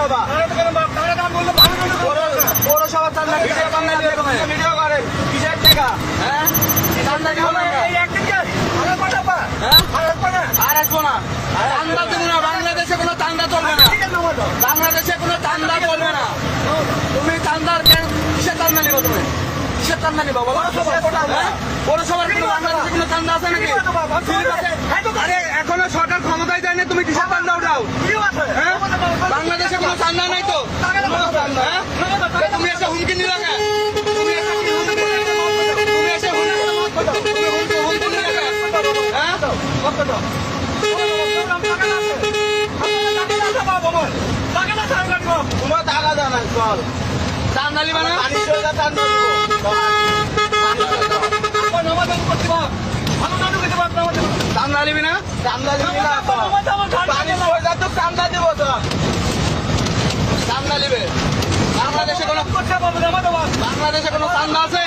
পৌরসভা পৌরসভা চান্দা ভিডিও করেন কিসের টাকা? হ্যাঁ চান্দা দিব না আর আসবো না। চান্দা দেবো না। বাংলাদেশে কোনো চান্দা চলবে না। বাংলাদেশে কোনো চান্দা চলবে না। তুমি চান্দার কিসের চান্দা নিবো? তুমি কিসের চান্দা নিবো বলো? পৌরসভার কোনো বাংলাদেশে কোনো চান্দা আছে নাকি? আরে এখনো সরকার ক্ষমতায় দেয়নি, তুমি কিসের চান্দা উঠাও? হ্যাঁ বাংলাদেশে কোনো চান্দা নাই তো। তুমি এসে হুমকি নিলে না? তুমি এসে হুমকি নিলে না? হ্যাঁ কোনো টাকা দেয় না। চল চান্দা নিবা না? চান্দা নিবি না? চান্দা নিবি না? চান্দা দিব তো। চান্দা নিবে? বাংলাদেশে কোনো চান্দা আছে?